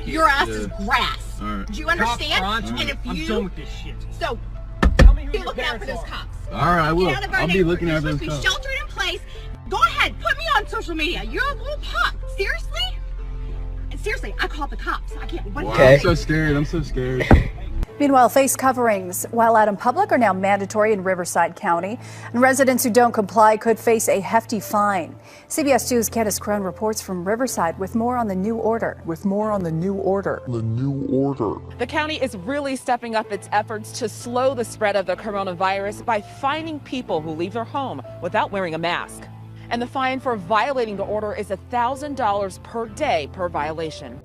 Your ass is grass. Right. Do you understand? And if I'm you done with this shit. So Tell me who be your looking out for parents those are. cops. All right, I will. Get out of our I'll be neighborhood. looking You're at those supposed to be cops. sheltered in place. Go ahead, put me on social media. You're a little punk. Seriously? Seriously, I called the cops. I can't. What Wow, I'm so scared. I'm so scared. Meanwhile, face coverings while out in public are now mandatory in Riverside County, and residents who don't comply could face a hefty fine. CBS 2's Candace Crone reports from Riverside with more on the new order. The county is really stepping up its efforts to slow the spread of the coronavirus by fining people who leave their home without wearing a mask. And the fine for violating the order is $1,000 per day per violation.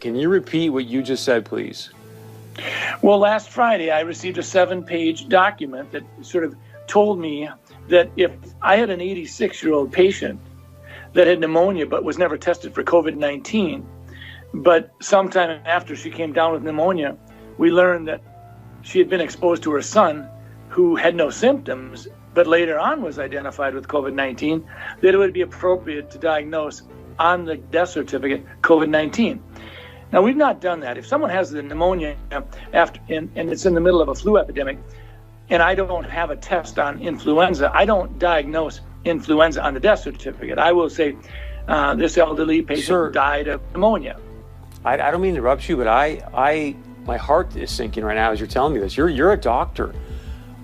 Can you repeat what you just said, please? Well, last Friday, I received a 7-page document that sort of told me that if I had an 86-year-old patient that had pneumonia but was never tested for COVID-19, but sometime after she came down with pneumonia, we learned that she had been exposed to her son who had no symptoms, but later on was identified with COVID-19, that it would be appropriate to diagnose on the death certificate COVID-19. Now, we've not done that. If someone has the pneumonia after and it's in the middle of a flu epidemic, and I don't have a test on influenza, I don't diagnose influenza on the death certificate. I will say this elderly patient died of pneumonia. I don't mean to interrupt you, but my heart is sinking right now as you're telling me this. You're a doctor.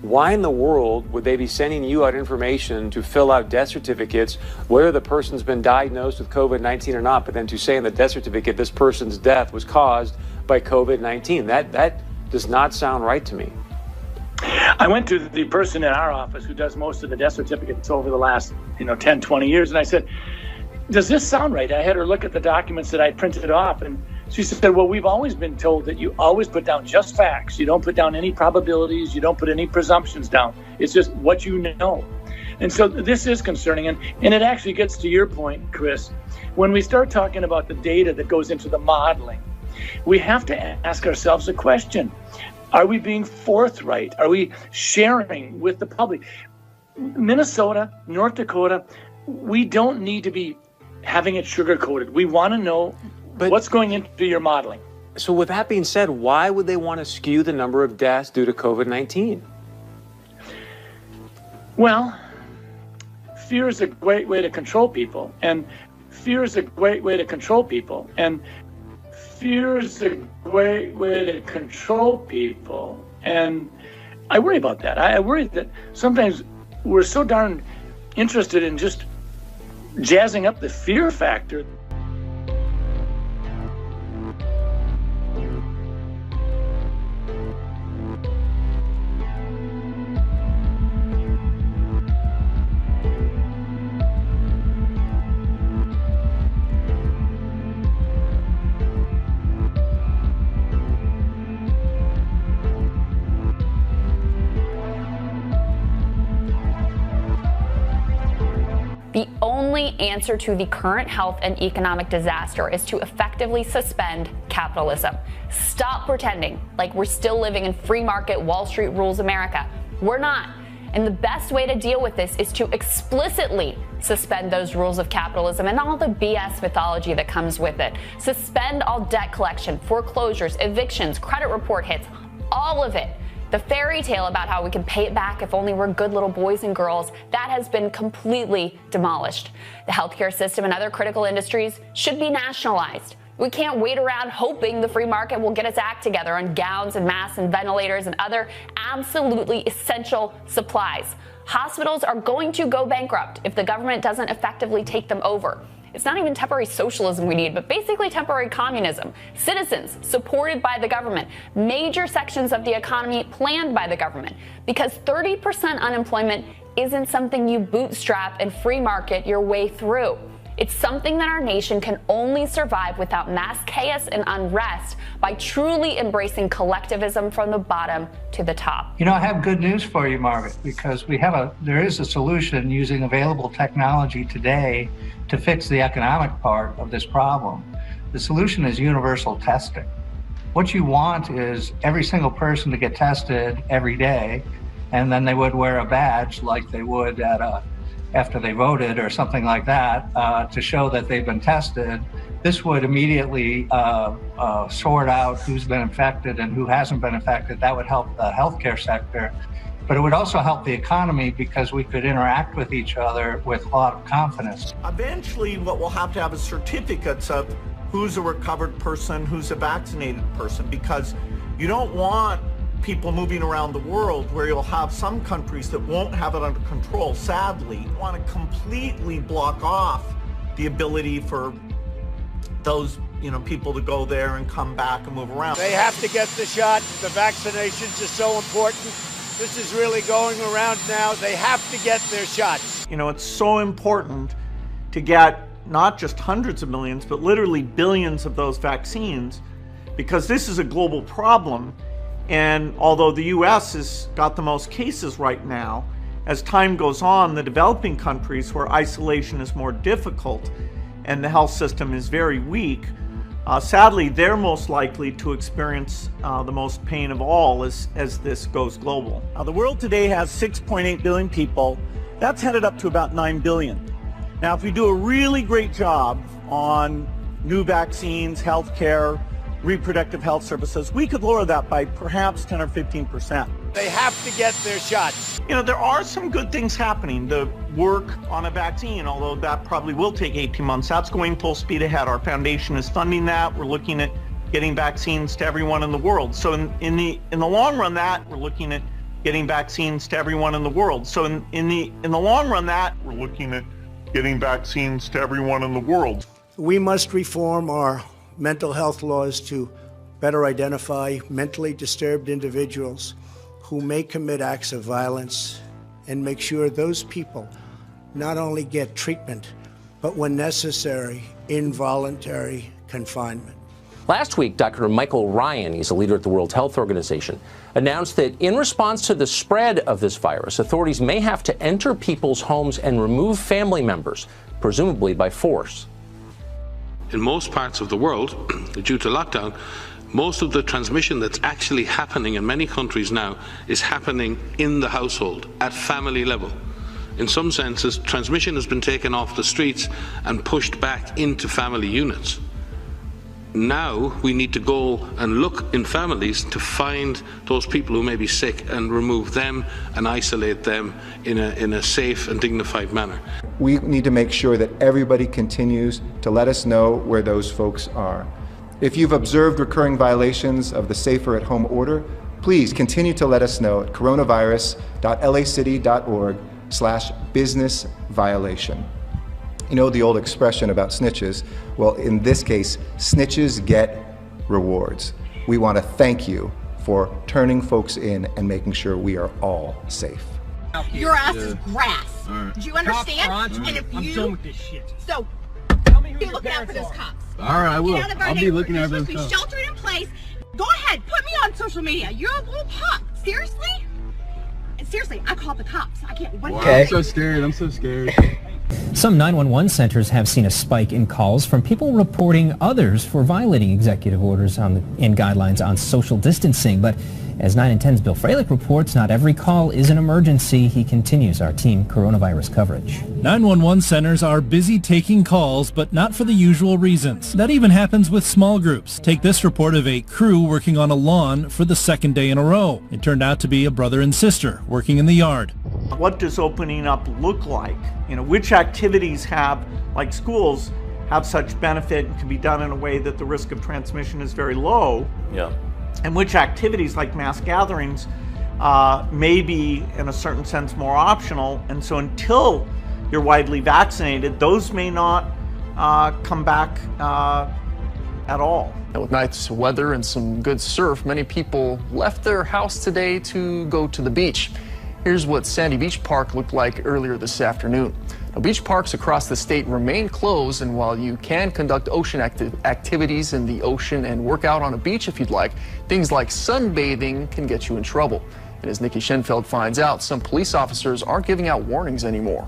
Why in the world would they be sending you out information to fill out death certificates, whether the person's been diagnosed with COVID-19 or not, but then to say in the death certificate this person's death was caused by COVID-19? That does not sound right to me. I went to the person in our office who does most of the death certificates over the last 10, 20 years, and I said, does this sound right? I had her look at the documents that I printed off, and she said, well, we've always been told that you always put down just facts. You don't put down any probabilities. You don't put any presumptions down. It's just what you know. And so this is concerning. And it actually gets to your point, Chris. When we start talking about the data that goes into the modeling, we have to ask ourselves a question. Are we being forthright? Are we sharing with the public? Minnesota, North Dakota, we don't need to be having it sugar-coated. We want to know what's going into your modeling. So with that being said, why would they want to skew the number of deaths due to COVID-19? Well, fear is a great way to control people. And fear is a great way to control people. And fear is a great way to control people. And I worry about that. I worry that sometimes we're so darn interested in just jazzing up the fear factor. The only answer to the current health and economic disaster is to effectively suspend capitalism. Stop pretending like we're still living in free market, Wall Street rules America. We're not. And the best way to deal with this is to explicitly suspend those rules of capitalism and all the BS mythology that comes with it. Suspend all debt collection, foreclosures, evictions, credit report hits, all of it. The fairy tale about how we can pay it back if only we're good little boys and girls, that has been completely demolished. The healthcare system and other critical industries should be nationalized. We can't wait around hoping the free market will get its act together on gowns and masks and ventilators and other absolutely essential supplies. Hospitals are going to go bankrupt if the government doesn't effectively take them over. It's not even temporary socialism we need, but basically temporary communism. Citizens supported by the government. Major sections of the economy planned by the government. Because 30% unemployment isn't something you bootstrap and free market your way through. It's something that our nation can only survive without mass chaos and unrest by truly embracing collectivism from the bottom to the top. You know, I have good news for you, Margaret, because there is a solution using available technology today to fix the economic part of this problem. The solution is universal testing. What you want is every single person to get tested every day, and then they would wear a badge like they would after they voted or something like that to show that they've been tested. This would immediately sort out who's been infected and who hasn't been infected. That would help the healthcare sector, but it would also help the economy because we could interact with each other with a lot of confidence. Eventually, what we'll have to have is certificates of who's a recovered person, who's a vaccinated person, because you don't want people moving around the world where you'll have some countries that won't have it under control. Sadly, you want to completely block off the ability for those people to go there and come back and move around. They have to get the shot. The vaccinations are so important. This is really going around now. They have to get their shots. It's so important to get not just hundreds of millions, but literally billions of those vaccines, because this is a global problem. And although the US has got the most cases right now, as time goes on, the developing countries where isolation is more difficult and the health system is very weak, sadly, they're most likely to experience the most pain of all as this goes global. Now, the world today has 6.8 billion people. That's headed up to about 9 billion. Now, if we do a really great job on new vaccines, healthcare, reproductive health services, we could lower that by perhaps 10 or 15%. They have to get their shots. There are some good things happening. The work on a vaccine, although that probably will take 18 months, that's going full speed ahead. Our foundation is funding that. We're looking at getting vaccines to everyone in the world. So in the long run, we're looking at getting vaccines to everyone in the world. So in the long run, we're looking at getting vaccines to everyone in the world. We must reform our mental health laws to better identify mentally disturbed individuals who may commit acts of violence and make sure those people not only get treatment, but when necessary, involuntary confinement. Last week, Dr. Michael Ryan, he's a leader at the World Health Organization, announced that in response to the spread of this virus, authorities may have to enter people's homes and remove family members, presumably by force. In most parts of the world, due to lockdown, most of the transmission that's actually happening in many countries now is happening in the household, at family level. In some senses, transmission has been taken off the streets and pushed back into family units. Now we need to go and look in families to find those people who may be sick and remove them and isolate them in a safe and dignified manner. We need to make sure that everybody continues to let us know where those folks are. If you've observed recurring violations of the Safer at Home order, please continue to let us know at coronavirus.lacity.org/business violation. You know the old expression about snitches? Well, in this case, snitches get rewards. We want to thank you for turning folks in and making sure we are all safe. Your ass is grass. Right. Do you understand? And if I'm done with this shit. So, be looking out for those cops. All right, I will. I'll be looking out for those cops. Sheltered in place. Go ahead, put me on social media. You're a little punk. Seriously? Seriously, I called the cops. I can't. Wow, I'm so scared. I'm so scared. Some 911 centers have seen a spike in calls from people reporting others for violating executive orders and guidelines on social distancing. But As 9 and 10's Bill Freilich reports, not every call is an emergency. He continues our team coronavirus coverage. 911 centers are busy taking calls, but not for the usual reasons. That even happens with small groups. Take this report of a crew working on a lawn for the second day in a row. It turned out to be a brother and sister working in the yard. What does opening up look like? Which activities have, like schools, have such benefit and can be done in a way that the risk of transmission is very low? Yeah. And which activities, like mass gatherings, may be, in a certain sense, more optional. And so until you're widely vaccinated, those may not come back at all. And with nice weather and some good surf, many people left their house today to go to the beach. Here's what Sandy Beach Park looked like earlier this afternoon. Now, beach parks across the state remain closed, and while you can conduct ocean activities in the ocean and work out on a beach if you'd like, things like sunbathing can get you in trouble. And as Nikki Schenfeld finds out, some police officers aren't giving out warnings anymore.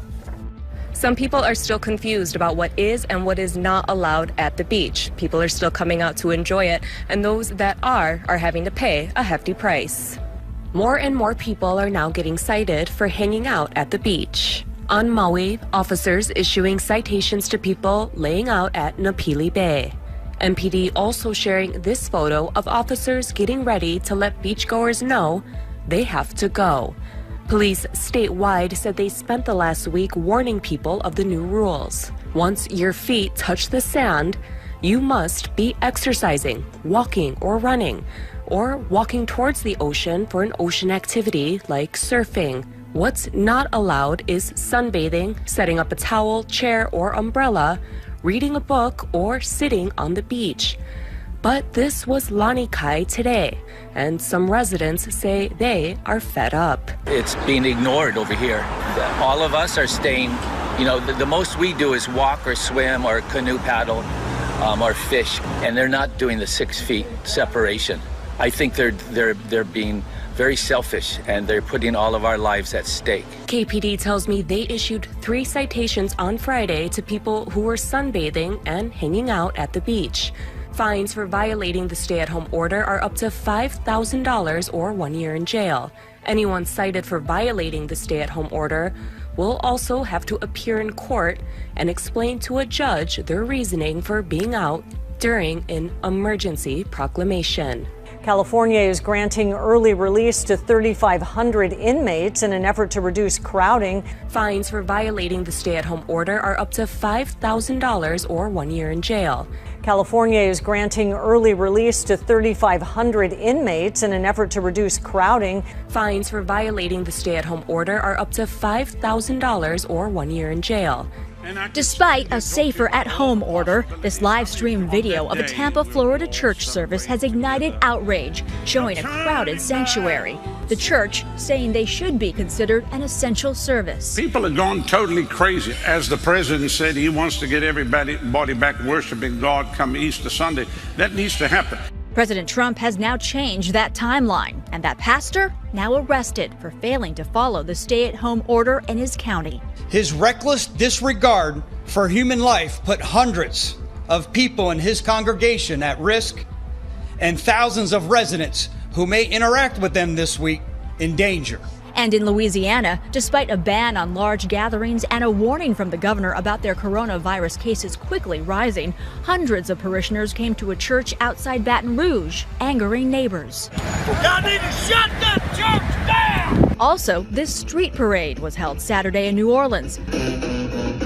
Some people are still confused about what is and what is not allowed at the beach. People are still coming out to enjoy it, and those that are having to pay a hefty price. More and more people are now getting cited for hanging out at the beach. On Maui, officers issuing citations to people laying out at Napili Bay. MPD also sharing this photo of officers getting ready to let beachgoers know they have to go. Police statewide said they spent the last week warning people of the new rules. Once your feet touch the sand, you must be exercising, walking or running, or walking towards the ocean for an ocean activity like surfing. What's not allowed is sunbathing, setting up a towel, chair, or umbrella, reading a book, or sitting on the beach. But this was Lanikai today, and some residents say they are fed up. It's being ignored over here. All of us are staying, the most we do is walk or swim or canoe paddle or fish, and they're not doing the 6 feet separation. I think they're being very selfish, and they're putting all of our lives at stake. KPD tells me they issued 3 citations on Friday to people who were sunbathing and hanging out at the beach. Fines for violating the stay-at-home order are up to $5,000 or 1 year in jail. Anyone cited for violating the stay-at-home order will also have to appear in court and explain to a judge their reasoning for being out during an emergency proclamation. California is granting early release to 3,500 inmates in an effort to reduce crowding. Fines for violating the stay-at-home order are up to $5,000 or 1 year in jail. California is granting early release to 3,500 inmates in an effort to reduce crowding. Fines for violating the stay-at-home order are up to $5,000 or 1 year in jail. Despite a safer at-home order, this live stream video of a Tampa, Florida church service has ignited outrage, showing a crowded sanctuary. The church saying they should be considered an essential service. People are gone totally crazy. As the president said, he wants to get everybody back worshiping God come Easter Sunday. That needs to happen. President Trump has now changed that timeline, and that pastor now arrested for failing to follow the stay-at-home order in his county. His reckless disregard for human life put hundreds of people in his congregation at risk, and thousands of residents who may interact with them this week in danger. And in Louisiana, despite a ban on large gatherings and a warning from the governor about their coronavirus cases quickly rising, hundreds of parishioners came to a church outside Baton Rouge, angering neighbors. Y'all need to shut that church down! Also, this street parade was held Saturday in New Orleans.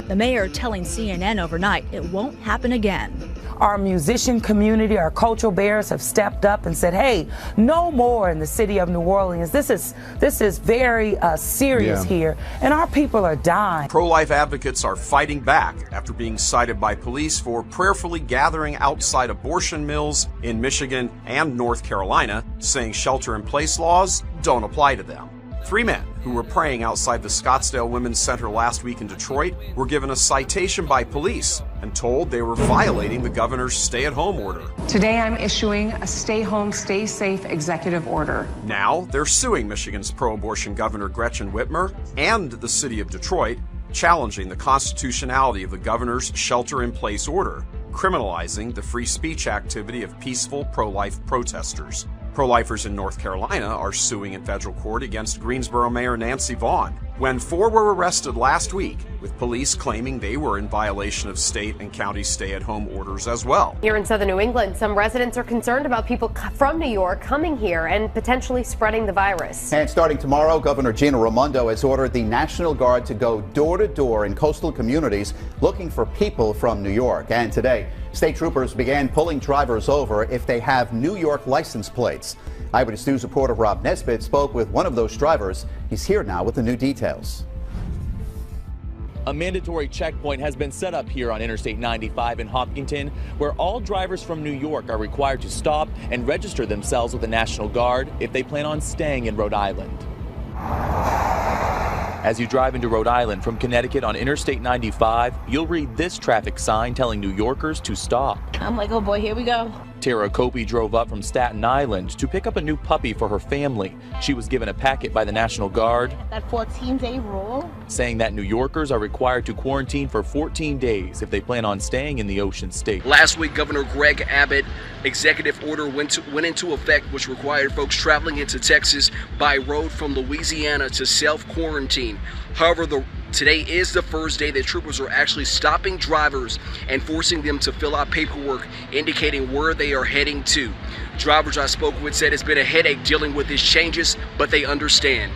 The mayor telling CNN overnight it won't happen again. Our musician community, our cultural bearers have stepped up and said, hey, no more in the city of New Orleans. This is very serious here, and our people are dying. Pro-life advocates are fighting back after being cited by police for prayerfully gathering outside abortion mills in Michigan and North Carolina, saying shelter-in-place laws don't apply to them. 3 men who were praying outside the Scottsdale Women's Center last week in Detroit were given a citation by police and told they were violating the governor's stay-at-home order. Today I'm issuing a stay home, stay safe executive order. Now they're suing Michigan's pro-abortion Governor Gretchen Whitmer and the city of Detroit, challenging the constitutionality of the governor's shelter-in-place order, criminalizing the free speech activity of peaceful pro-life protesters. Pro-lifers in North Carolina are suing in federal court against Greensboro Mayor Nancy Vaughn when 4 were arrested last week, with police claiming they were in violation of state and county stay-at-home orders as well. Here in southern New England, some residents are concerned about people from New York coming here and potentially spreading the virus. And starting tomorrow, Governor Gina Raimondo has ordered the National Guard to go door-to-door in coastal communities looking for people from New York. And today, state troopers began pulling drivers over if they have New York license plates. Eyewitness News reporter Rob Nesbitt spoke with one of those drivers. He's here now with the new details. A mandatory checkpoint has been set up here on Interstate 95 in Hopkinton, where all drivers from New York are required to stop and register themselves with the National Guard if they plan on staying in Rhode Island. As you drive into Rhode Island from Connecticut on Interstate 95, you'll read this traffic sign telling New Yorkers to stop. I'm like, oh boy, here we go. Tara Copey drove up from Staten Island to pick up a new puppy for her family. She was given a packet by the National Guard, That 14-day rule. saying that New Yorkers are required to quarantine for 14 days if they plan on staying in the Ocean State. Last week, Governor Greg Abbott executive order went into effect, which required folks traveling into Texas by road from Louisiana to self-quarantine. However, today is the first day that troopers are actually stopping drivers and forcing them to fill out paperwork indicating where they are heading to. Drivers I spoke with said it's been a headache dealing with these changes, but they understand.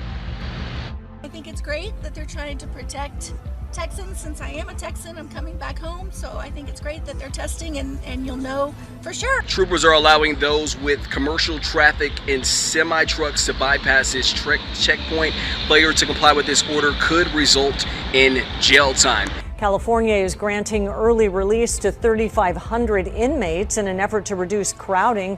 I think it's great that they're trying to protect Texans. Since I am a Texan, I'm coming back home, so I think it's great that they're testing and you'll know for sure. Troopers are allowing those with commercial traffic in semi-trucks to bypass this checkpoint. Failure to comply with this order could result in jail time. California is granting early release to 3,500 inmates in an effort to reduce crowding.